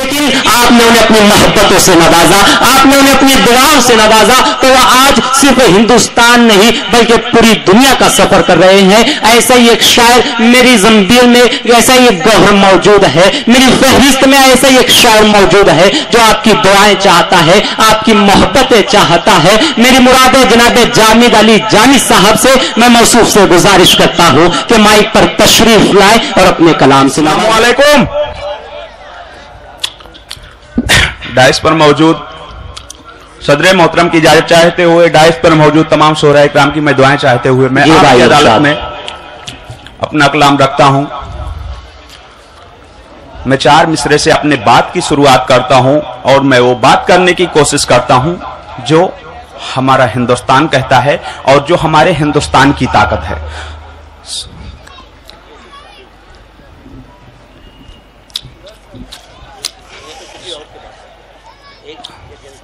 लेकिन आपने उन्हें अपनी मोहब्बतों से नवाजा, आपने उन्हें अपनी दुआओं से नवाजा, तो वह आज सिर्फ हिंदुस्तान नहीं बल्कि पूरी दुनिया का सफर कर रहे हैं। ऐसा ही एक शायर मेरी जंबील में, ऐसा ही एक गौहर मौजूद है, मेरी फहरिस्त में ऐसा ही एक शायर मौजूद है जो आपकी दुआएं चाहता है, आपकी मोहब्बतें चाहता है। मेरी मुराद जनाब जामिद अली जानी साहब से मैं मौसूफ से गुजारिश करता हूं कि माइक पर तशरीफ लाए और अपने कलाम सुनाएं। अस्सलामु अलैकुम। डाइस पर मौजूद सदर मोहतरम की इजाजत चाहते हुए, डाइस पर मौजूद तमाम शोहरा इकराम की मैं दुआएं चाहते हुए मैं आपकी अदालत में अपना कलाम रखता हूं। मैं 4 मिसरे से अपने बात की शुरुआत करता हूं और मैं वो बात करने की कोशिश करता हूं जो हमारा हिंदुस्तान कहता है और जो हमारे हिंदुस्तान की ताकत है।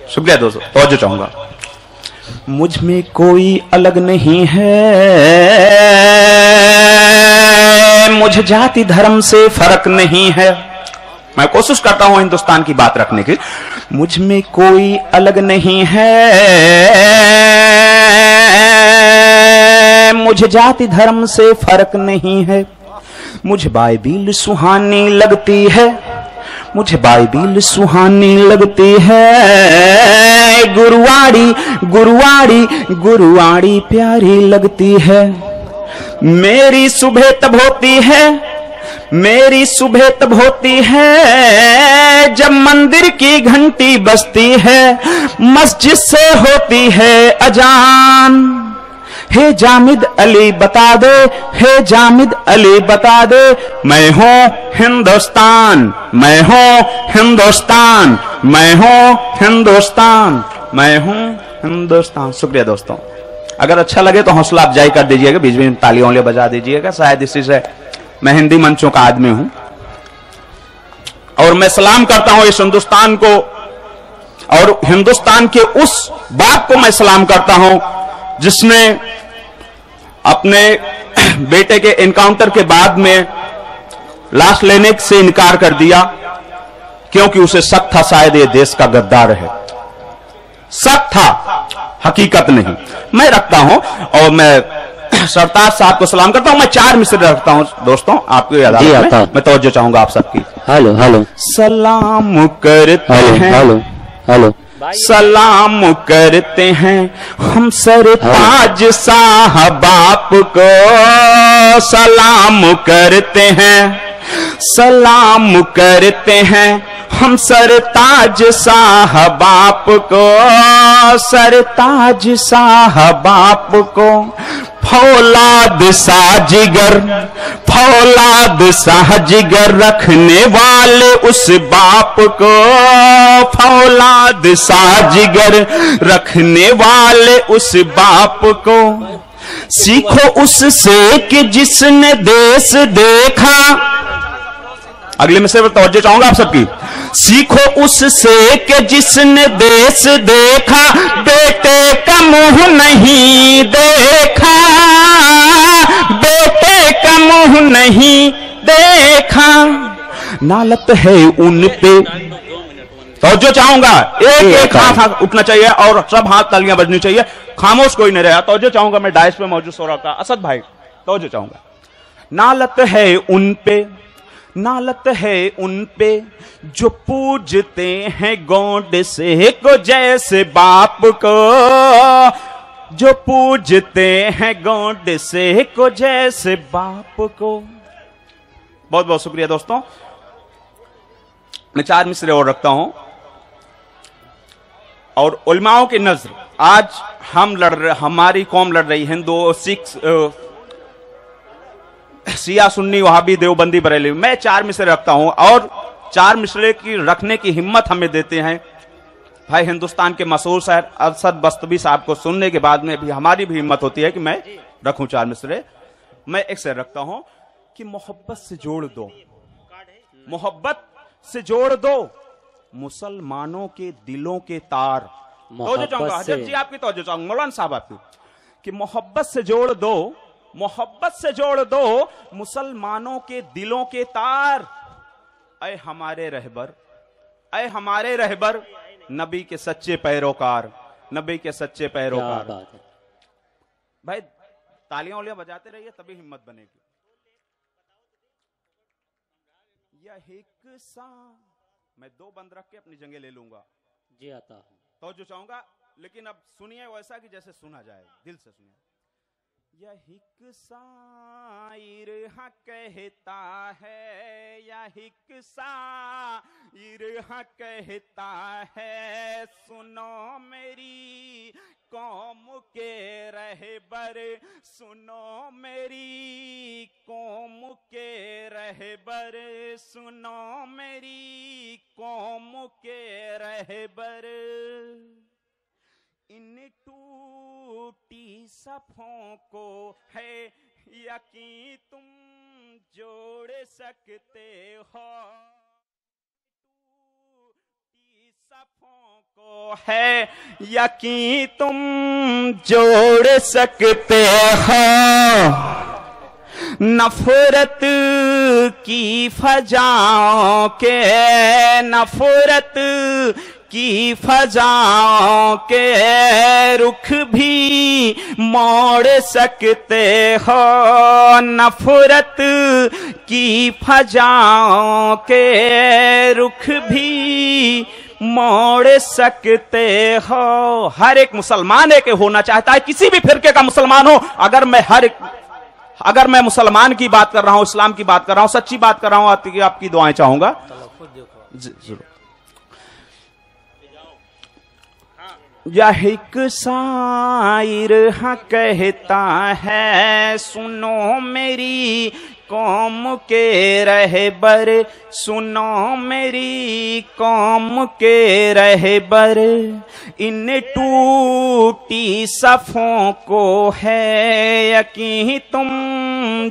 शुक्रिया दोस्तों, तवज्जो चाहूंगा। मुझ में कोई अलग नहीं है, मुझे जाति धर्म से फर्क नहीं है। मैं कोशिश करता हूं हिंदुस्तान की बात रखने की। मुझ में कोई अलग नहीं है, मुझे जाति धर्म से फर्क नहीं है। मुझे बाइबिल सुहानी लगती है, मुझे बाइबिल सुहानी लगती है। गुरुवाड़ी गुरुवाड़ी गुरुवाड़ी प्यारी लगती है। मेरी सुबह तब होती है, मेरी सुबह तब होती है जब मंदिर की घंटी बजती है, मस्जिद से होती है अजान। हे जामिद अली बता दे, हे जामिद अली बता दे, मैं हूं हिंदुस्तान, मैं हूं हिंदुस्तान, मैं हूं हिंदुस्तान, मैं हूं हिंदुस्तान। शुक्रिया दोस्तों, अगर अच्छा लगे तो हौसला अफजाई कर दीजिएगा, बीच में तालियों ले बजा दीजिएगा। शायद इसी से मैं हिंदी मंचों का आदमी हूं और मैं सलाम करता हूं इस हिंदुस्तान को और हिंदुस्तान के उस बाप को मैं सलाम करता हूं जिसने अपने बेटे के एनकाउंटर के बाद में लाश लेने से इनकार कर दिया क्योंकि उसे शक था शायद ये देश का गद्दार है। शक था, हकीकत नहीं। मैं रखता हूं और मैं सरताज साहब को सलाम करता हूं। मैं 4 मिसरे रखता हूं दोस्तों आपकी अदालत में। मैं तवज्जो चाहूंगा आप सबकी। हेलो हेलो सलाम करते हैं, हेलो हेलो सलाम करते हैं हम सरताज साहबाप को, सलाम करते हैं, सलाम करते हैं हम सरताज साहबाप को, सरताज साहबाप को। फौलाद साजिगर, फौलाद साजिगर रखने वाले उस बाप को, फौलाद साजिगर रखने वाले उस बाप को। सीखो उससे कि जिसने देश देखा। अगले में से तवज्जो चाहूंगा आप सबकी। सीखो उससे कि जिसने देश देखा, बेटे का मुंह नहीं देखा, बेटे का मुंह नहीं देखा। नालत है उन पे, तवज्जो चाहूंगा, एक हाथ उठना चाहिए और सब हाथ तालियां बजनी चाहिए, खामोश कोई नहीं रहा। तवज्जो चाहूंगा मैं डाइस पे मौजूद सोरा का असद भाई, तवज्जो चाहूंगा। नालत है उन पे, नालत है उन पे जो पूजते हैं गॉड से को जैसे बाप को, जो पूजते हैं गॉड से को जैसे बाप को। बहुत बहुत शुक्रिया दोस्तों। मैं 4 मिसरे और रखता हूं। और उलमाओं की नजर आज हम लड़ रहे, हमारी कौम लड़ रही, हिंदू, सिख, शिया, सुन्नी, वहाबी, देवबंदी, बरेली। मैं 4 मिसरे रखता हूं और 4 मिसरे की रखने की हिम्मत हमें देते हैं भाई हिंदुस्तान के मशहूर शायर असद बस्तवी साहब को सुनने के बाद में भी हमारी भी हिम्मत होती है कि मैं रखूं 4 मिसरे। मैं एक शेर रखता हूं कि मोहब्बत से जोड़ दो, मोहब्बत से जोड़ दो मुसलमानों के दिलों के तार। तवज्जो चाहूंगा हजरत जी आपकी, तवज्जो चाहूंगा मौलाना साहब आपकी, कि मोहब्बत से जोड़ दो, मोहब्बत से जोड़ दो मुसलमानों के दिलों के तार। ऐ हमारे रहबर, ऐ हमारे रहबर नबी के सच्चे पैरोकार, नबी के सच्चे पैरोकार। क्या बात है। भाई तालियां उलियां बजाते रहिए तभी हिम्मत बनेगी। यह एक सा, मैं 2 बंद रख के अपनी जगह ले लूंगा जी आता हूं तो जो चाहूंगा, लेकिन अब सुनिए वैसा कि जैसे सुना जाए, दिल से सुनिए। यह एक शायर हाँ कहता है, यह एक शायर हाँ कहता है, सुनो मेरी कौम के रहबर, सुनो मेरी कौम के रहबर, सुनो मेरी कौम के रहबर। इन टूटी सफों को है यकीन तुम जोड़ सकते हो, टूटी सफों को है यकीन तुम जोड़ सकते हो। नफरत की फजाओं के, नफरत की फजाओं के रुख भी मोड़ सकते हो, नफरत की फजाओं के रुख भी मोड़ सकते हो। हर एक मुसलमान एक होना चाहता है, किसी भी फिरके का मुसलमान हो। अगर मैं मुसलमान की बात कर रहा हूं, इस्लाम की बात कर रहा हूं, सच्ची बात कर रहा हूं, आपकी दुआएं चाहूंगा। जरूर। यह एक शायर हाँ कहता है, सुनो मेरी कौम के रहबर, सुनो मेरी कौम के रहबर। इन टूटी सफों को है यकीन तुम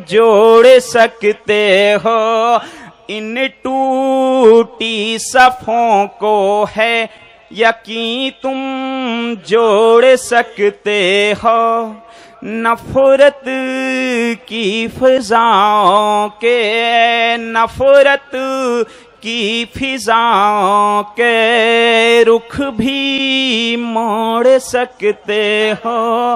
जोड़ सकते हो, इन टूटी सफों को है यकीन तुम जोड़ सकते हो। नफरत की फिजाओं के, नफरत की फिजाओं के रुख भी मोड़ सकते हो।